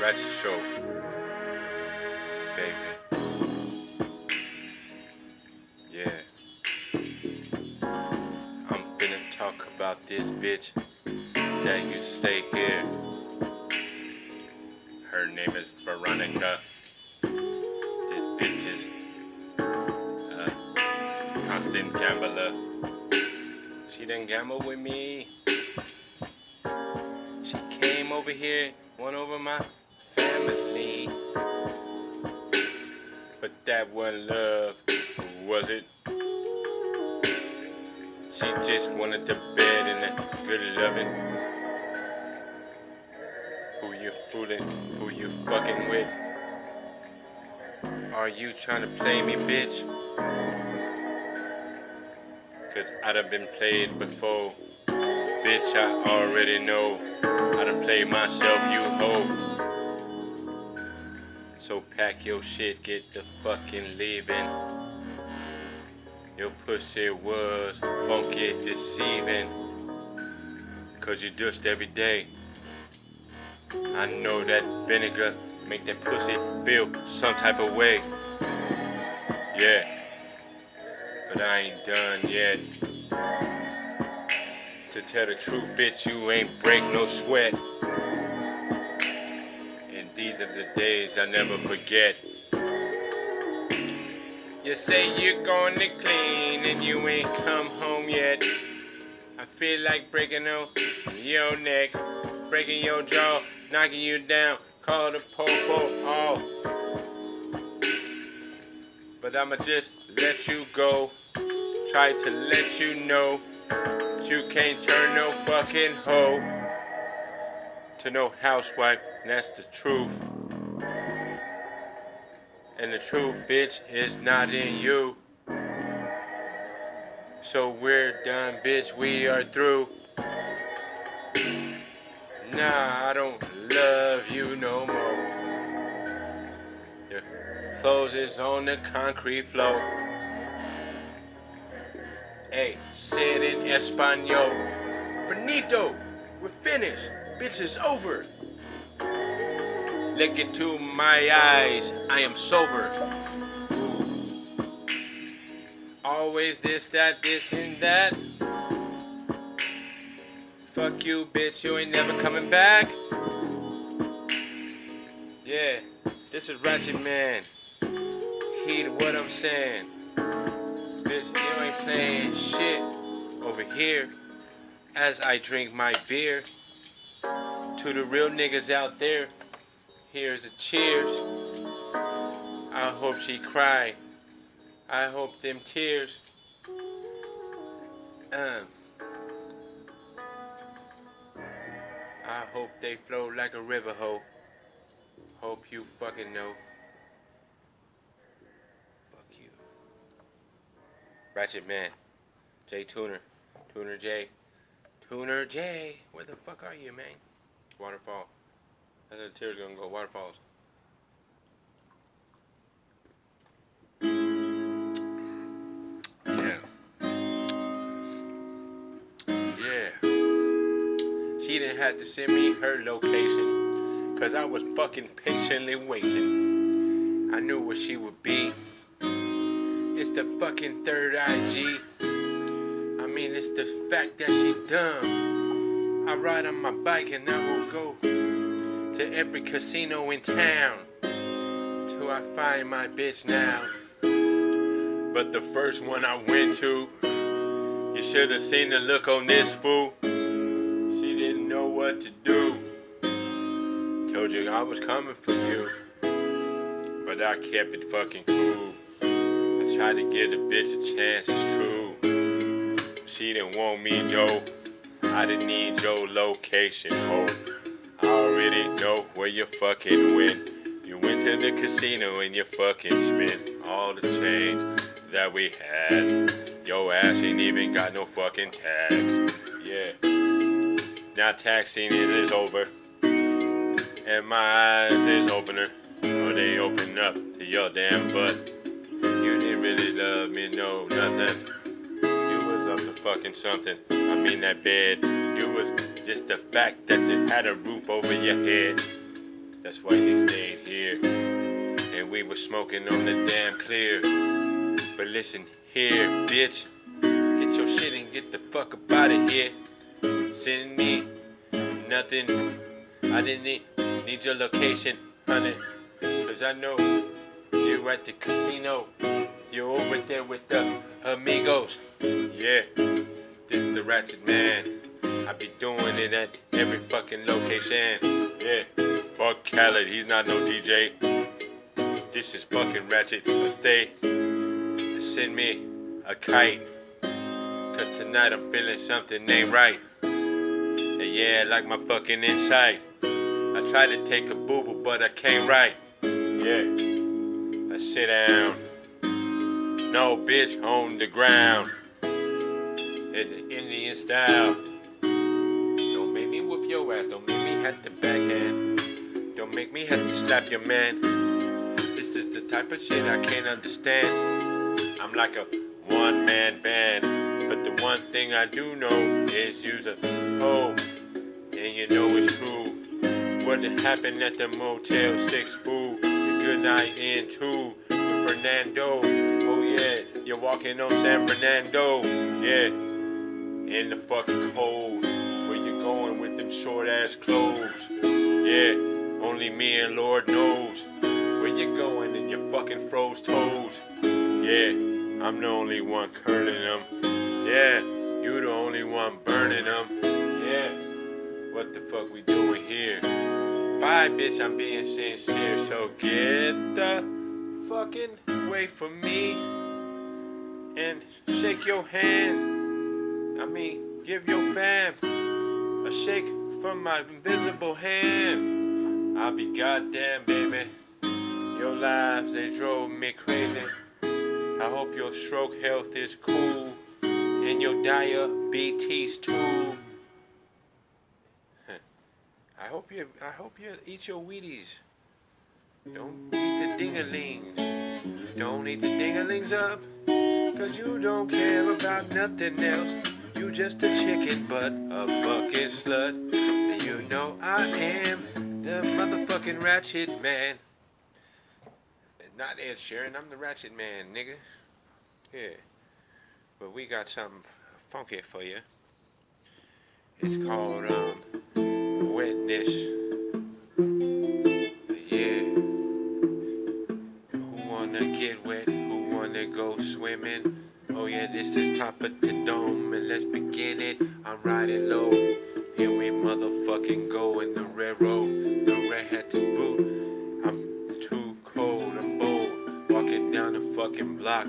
Ratchet Show, baby. Yeah. I'm finna talk about this bitch that used to stay here. Her name is Veronica. This bitch is a constant gambler. She done gamble with me. She came over here, won over my family. But that wasn't love, was it? She just wanted the bed and that good loving. Who you fooling? Who you fucking with? Are you trying to play me, bitch? Cause I done been played before. Bitch, I already know. I done played myself, you hoe. So pack your shit, get the fucking leaving. Your pussy was funky deceiving. Cause you dust every day. I know that vinegar make that pussy feel some type of way. Yeah, but I ain't done yet. To tell the truth, bitch, you ain't break no sweat. And these are the days I never forget. You say you're going to clean and you ain't come home yet. I feel like breaking on your neck, breaking your jaw, knocking you down, call the po-po off. But I'ma just let you go, try to let you know that you can't turn no fucking hoe to no housewife, and that's the truth. And the truth, bitch, is not in you. So we're done, bitch, we are through. Nah, I don't love you no more. Your clothes is on the concrete floor. Hey, say it in Espanol. Finito, we're finished. Bitch, it's over. Look into my eyes, I am sober. Always this, that, this, and that. Fuck you, bitch, you ain't never coming back. Yeah, this is Ratchet Man. Heed what I'm saying. Bitch, you ain't playing shit over here as I drink my beer. To the real niggas out there, here's a cheers. I hope she cry. I hope them tears. I hope they flow like a river, ho. Hope you fucking know. Fuck you. Ratchet Man. J Tuner. Tuner J. Tuner J. Where the fuck are you, man? Waterfall. That's how the tears gonna go. Waterfalls. She didn't have to send me her location, cause I was fucking patiently waiting. I knew what she would be. It's the fucking third IG. I mean, it's the fact that she dumb. I ride on my bike and I will go to every casino in town till I find my bitch now. But the first one I went to, you should have seen the look on this fool. Didn't know what to do. Told you I was coming for you, but I kept it fucking cool. I tried to give the bitch a chance, it's true. She didn't want me though. I didn't need your location, ho. I already know where you fucking went. You went to the casino and you fucking spent all the change that we had. Your ass ain't even got no fucking tags. Yeah. Now tax season is over, and my eyes is opener. Oh, they open up to your damn butt. You didn't really love me, no, nothing. You was up to fucking something. I mean that bed. You was just the fact that they had a roof over your head. The That's why they stayed here. And we were smoking on the damn clear. But listen here, bitch. Get your shit and get the fuck up out of here. Send me nothing. I didn't need your location, honey. Cause I know you at the casino. You're over there with the amigos. Yeah, this the Ratchet Man. I be doing it at every fucking location. Yeah, fuck Khaled, he's not no DJ. This is fucking Ratchet. Stay. Send me a kite. Cause tonight I'm feeling something ain't right. And yeah, like my fucking inside. I tried to take a boo-boo, but I can't right. Yeah, I sit down. No, bitch, on the ground. In the Indian style. Don't make me whoop your ass. Don't make me have to backhand. Don't make me have to slap your man. This is the type of shit I can't understand. I'm like a one-man band. But the one thing I do know is you's a hoe. And you know it's true. What happened at the Motel 6 fool? The good night in 2 with Fernando. Oh yeah, you're walking on San Fernando. Yeah, in the fucking cold. Where you going with them short ass clothes? Yeah, only me and Lord knows. Where you going in your fucking froze toes? Yeah, I'm the only one curling them. Yeah, you the only one burning them. Yeah, what the fuck we doing here? Bye, bitch, I'm being sincere. So get the fucking way from me and shake your hand. I mean, give your fam a shake from my invisible hand. I'll be goddamn, baby. Your lives, they drove me crazy. I hope your stroke health is cool and your diabetes too. I hope you eat your Wheaties. Don't eat the ding-a-lings. Don't eat the ding-a-lings up. Cause you don't care about nothing else. You just a chicken butt, a fucking slut. And you know I am the motherfucking Ratchet Man. Not Ed Sheeran, I'm the Ratchet Man, nigga. Yeah. But we got something funky for you. It's called, wetness. Yeah. Who wanna get wet? Who wanna go swimming? Oh yeah, this is top of the dome, and let's begin it. I'm riding low. Here we motherfucking go in the railroad. The red hat to boot. I'm too cold, I'm bold. Walking down the fucking block.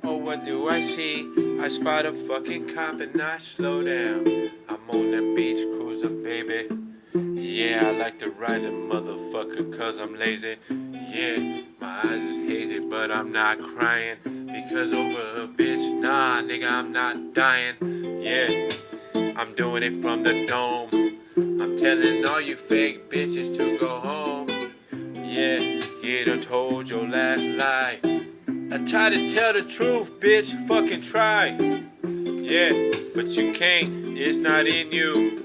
Oh, what do I see? I spot a fucking cop and I slow down. I'm on the beach cruiser, baby. Yeah, I like to ride a motherfucker cause I'm lazy. Yeah, my eyes is hazy, but I'm not crying. Because over a bitch, nah, nigga, I'm not dying. Yeah, I'm doing it from the dome. I'm telling all you fake bitches to go home. Yeah, you done told your last lie. I try to tell the truth, bitch, fucking try. Yeah, but you can't, it's not in you.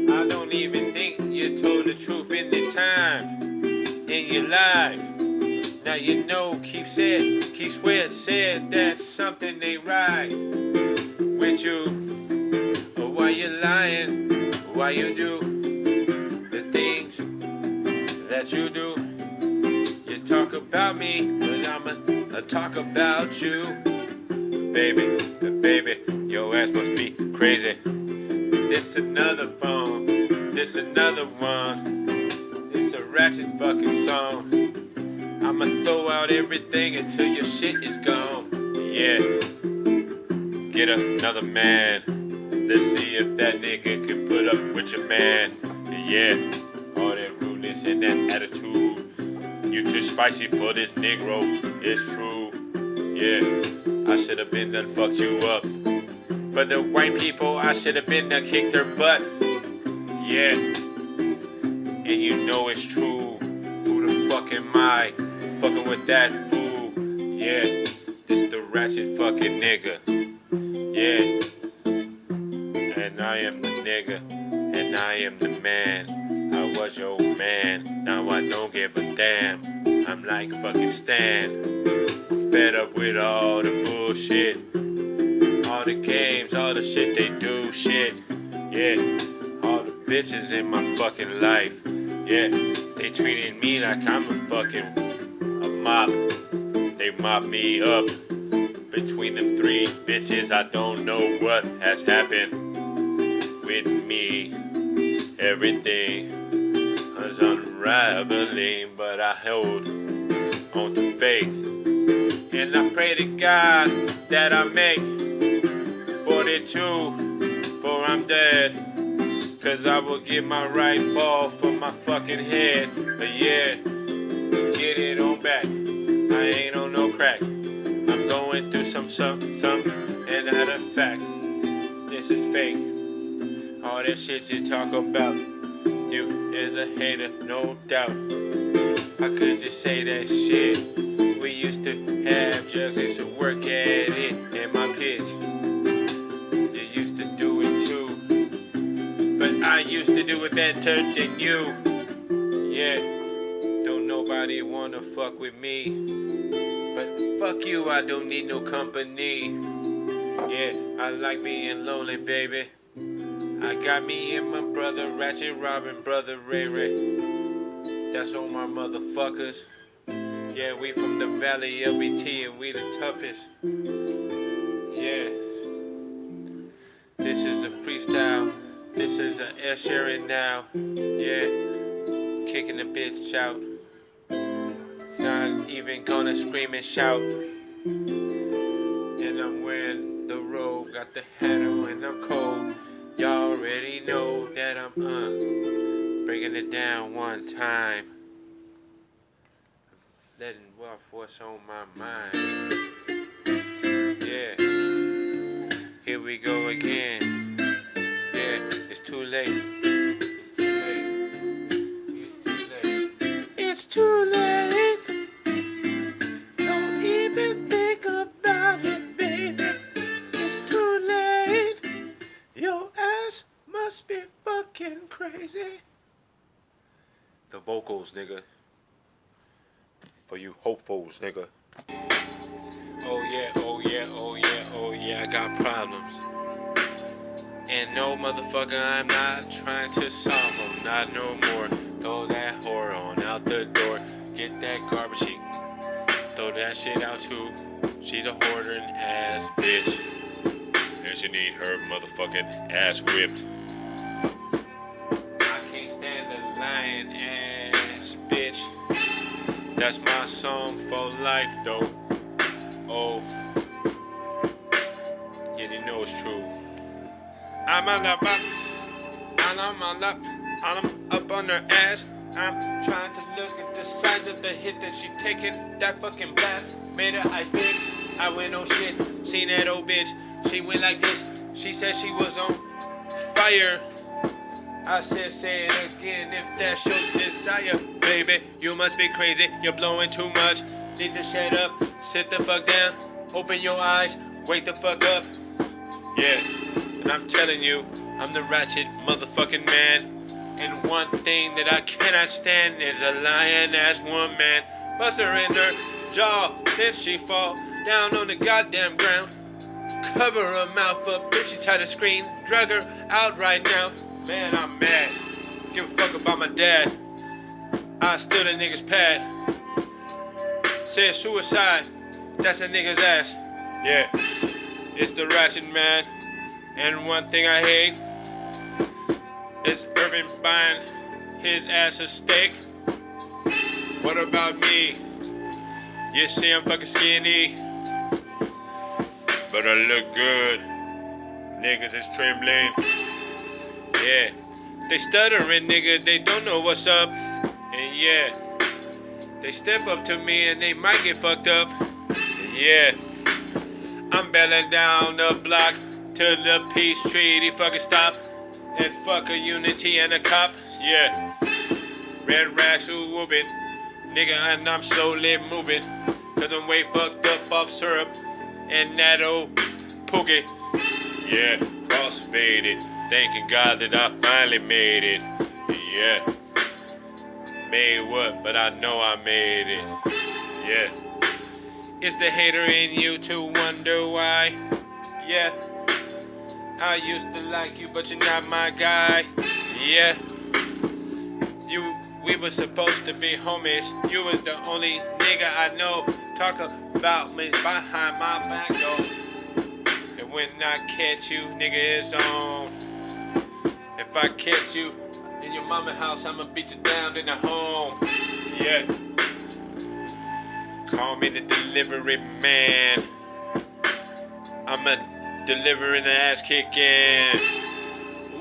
I don't even think you told the truth in the time in your life. Now you know, Keith Sweat said that something ain't right with you. Or why you lying, why you do the things that you do. You talk about me, but I'ma talk about you. Baby, your ass must be crazy. This another phone, this another one. It's a ratchet fucking song. I'ma throw out everything until your shit is gone. Yeah, get another man. Let's see if that nigga can put up with your man. Yeah, all that rudeness and that attitude. You too spicy for this Negro, it's true. Yeah, I should have been done fucked you up. For the white people, I should have been done kicked her butt. Yeah, and you know it's true. Who the fuck am I? Fucking with that fool. Yeah, this the ratchet fucking nigga. Yeah, and I am the nigga, and I am the man. I was your man, now I damn, I'm like fucking Stan. Fed up with all the bullshit, all the games, all the shit they do, shit. Yeah, all the bitches in my fucking life. Yeah, they treating me like I'm a mop. They mop me up. Between them three bitches, I don't know what has happened with me. Everything is unraveling, but I hold on to faith. And I pray to God that I make 42 before I'm dead. Cause I will get my right ball from my fucking head. But yeah, get it on back. I ain't on no crack. I'm going through some, and out of fact, this is fake. All that shit you talk about, you is a hater, no doubt. I could just say that shit. We used to have drugs, used to work at it, and my pitch. You used to do it too, but I used to do it better than you. Yeah, don't nobody wanna fuck with me, but fuck you, I don't need no company. Yeah, I like being lonely, baby. I got me and my brother Ratchet, Robin, brother Ray Ray. That's all my motherfuckers. Yeah, we from the valley of ET and we the toughest. Yeah. This is a freestyle. This is a air sharing now. Yeah. Kicking the bitch out. Not even gonna scream and shout. And I'm wearing the robe, got the hat on when I'm cold. Y'all already know that I'm breaking it down one time. Letting wealth force on my mind. Yeah. Here we go again. Yeah, it's too late. It's too late. Don't even think about it, baby. It's too late. Your ass must be fucking crazy. The vocals, nigga. For you hopefuls, nigga. Oh yeah, oh yeah, oh yeah, oh yeah, I got problems. And no, motherfucker, I'm not trying to solve them, not no more. Throw that whore on out the door. Get that garbage sheet. Throw that shit out too. She's a hoarding ass bitch. And she need her motherfucking ass whipped. I can't stand the lying ass bitch. That's my song for life though. Oh, yeah, you know it's true. I'm up on her ass. I'm trying to look at the size of the hit that she taking. That fucking blast made her eyes big. I went oh shit, seen that old bitch. She went like this. She said she was on fire. I said, say it again if that's your desire. Baby, you must be crazy, you're blowing too much. Need to shut up, sit the fuck down. Open your eyes, wake the fuck up. Yeah, and I'm telling you, I'm the ratchet motherfucking man. And one thing that I cannot stand is a lying ass woman. Bust her in her jaw, then she fall down on the goddamn ground. Cover her mouth up, bitch, she tried to scream. Drag her out right now. Man, I'm mad. Give a fuck about my dad. I stood a nigga's pad. Said suicide. That's a nigga's ass. Yeah, it's the ratchet man. And one thing I hate is Irvin buying his ass a steak. What about me? You see I'm fucking skinny, but I look good. Niggas is trembling. Yeah, they stuttering, nigga, they don't know what's up. And yeah, they step up to me and they might get fucked up. And yeah, I'm belling down the block to the peace treaty fucking stop. And fuck a unity and a cop. Yeah, red racks who whooping, nigga, and I'm slowly moving. Cause I'm way fucked up off syrup and that old pookie. Yeah, cross-faded. Thanking God that I finally made it. Yeah. made what, but I know I made it. Yeah. It's the hater in you to wonder why. Yeah. I used to like you, but you're not my guy. Yeah. We were supposed to be homies. You was the only nigga I know talk about me behind my back, though. And when I catch you, nigga, it's on. If I catch you in your mama house, I'ma beat you down in the home. Yeah. Call me the delivery man. I'ma deliver in the ass kicking.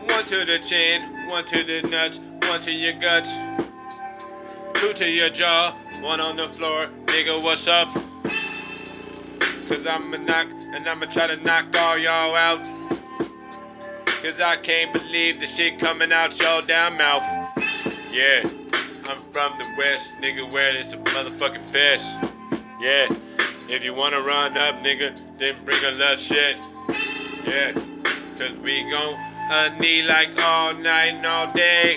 One to the chin, one to the nuts, one to your guts, two to your jaw, one on the floor. Nigga, what's up? Cause I'ma knock and I'ma try to knock all y'all out. Cause I can't believe the shit coming out y'all damn mouth. Yeah, I'm from the west, nigga, where it's the motherfucking best. Yeah, if you wanna run up, nigga, then bring a lot of shit. Yeah, cause we gon' need like all night and all day.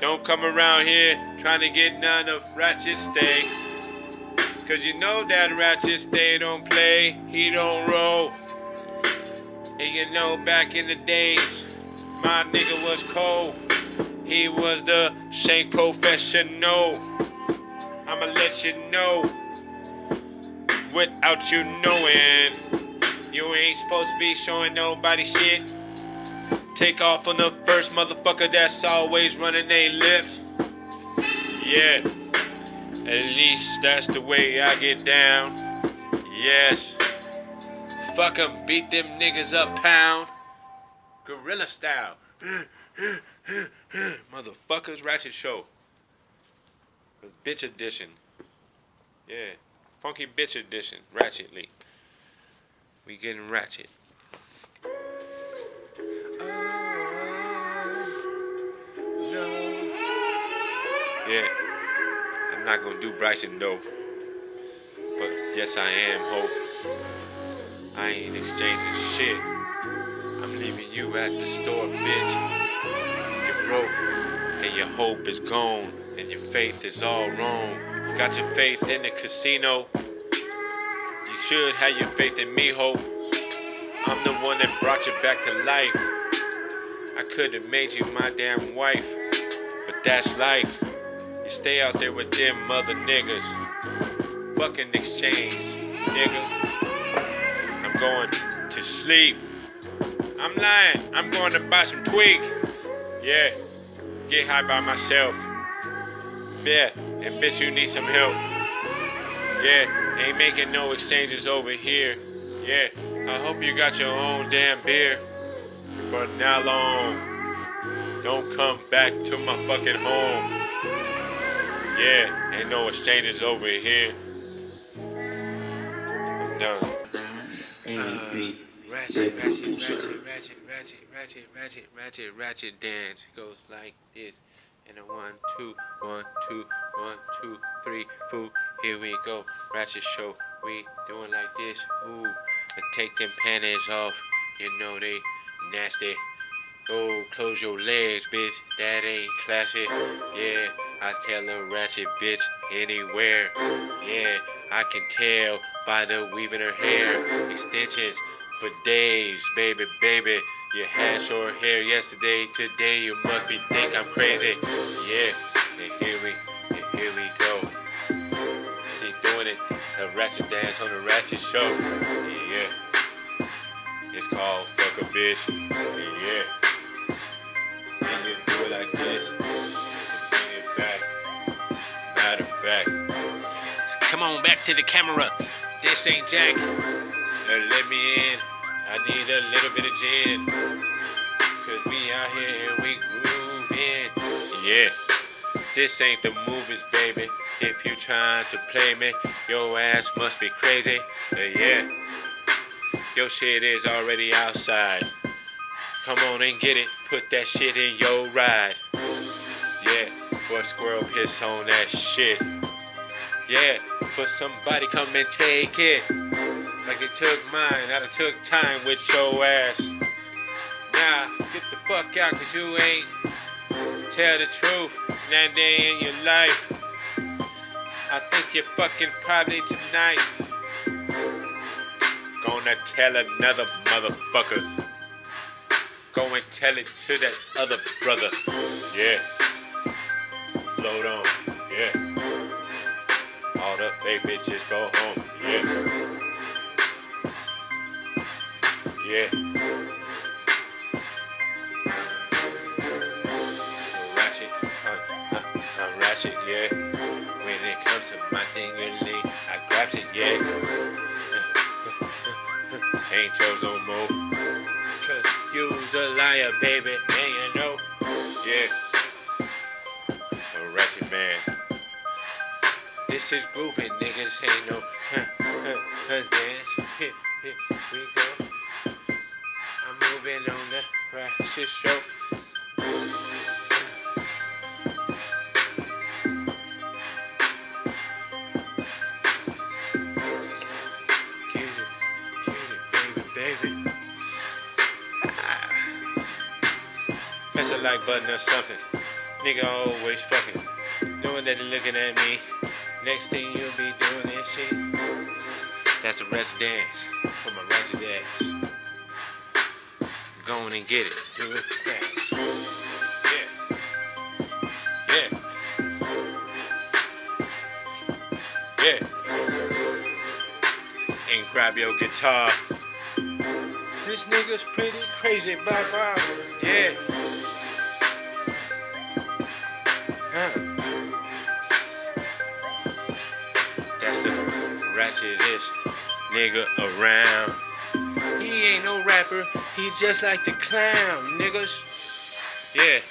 Don't come around here trying to get none of Ratchet stay. Cause you know that Ratchet stay don't play, he don't roll. And you know back in the days, my nigga was cold. He was the shank professional. I'ma let you know, without you knowing, you ain't supposed to be showing nobody shit. Take off on the first motherfucker that's always running their lips. Yeah, at least that's the way I get down. Yes. Fuck 'em, beat them niggas up, pound. Gorilla style. Motherfuckers, Ratchet Show. Bitch edition. Yeah. Funky bitch edition. Ratchetly. We getting ratchet. Yeah. I'm not gonna do Bryson though. But yes I am, ho. I ain't exchanging shit. I'm leaving you at the store, bitch. You're broke, and your hope is gone, and your faith is all wrong. You got your faith in the casino. You should have your faith in me, ho. I'm the one that brought you back to life. I could have made you my damn wife, but that's life. You stay out there with them mother niggas. Fucking exchange, nigga. Going to sleep. I'm lying. I'm going to buy some tweak. Yeah. Get high by myself. Yeah. And bitch, you need some help. Yeah. Ain't making no exchanges over here. Yeah. I hope you got your own damn beer. For now long. Don't come back to my fucking home. Yeah. Ain't no exchanges over here. No. Ratchet dance goes like this. And a 1, 2, 1, 2, 1, 2, 3, 4. Here we go. Ratchet Show. We doing like this. Ooh. Take them panties off. You know they nasty. Oh, close your legs, bitch. That ain't classy. Yeah, I tell a ratchet bitch anywhere. Yeah, I can tell by the weave in her hair. Extensions for days, baby, baby. You had short hair yesterday. Today you must be think I'm crazy. Yeah, and here we go. Keep doing it. A ratchet dance on the Ratchet Show. Yeah. It's called Fuck a Bitch. Yeah. And you do it like this. And bring it back. Matter of fact. Come on back to the camera. This ain't Jack. Let me in. I need a little bit of gin. Cause we out here and we grooving. Yeah. This ain't the movies, baby. If you trying to play me, your ass must be crazy. Yeah. Your shit is already outside. Come on and get it. Put that shit in your ride. Yeah. For a squirrel piss on that shit. Yeah. For somebody come and take it. Like it took mine. I done took time with your ass. Nah, get the fuck out cause you ain't tell the truth. that day in your life. I think you're fucking probably tonight gonna tell another motherfucker. Go and tell it to that other brother. Yeah. Float on. Yeah. All the fake bitches go home. Yeah. Yeah. Ratchet. I'm ratchet, yeah. When it comes to my dingling, I grabs it, yeah. Ain't chose no more. Cause you's a liar, baby, and you know. Yeah. A ratchet man. This is groovy, niggas ain't no dance. Here we go. I'm moving on the Ratchet Show. Baby. Press a like button or something. Nigga always fucking. Knowing that they're looking at me. Next thing you'll be doing this shit. That's a ratchet dance for my ratchet ass. Go on and get it. Do it fast. Yeah. Yeah. Yeah. And grab your guitar. This nigga's pretty crazy by far. Yeah. Huh. That's the ratchetest nigga around. He ain't no rapper. He just like the clown, niggas. Yeah.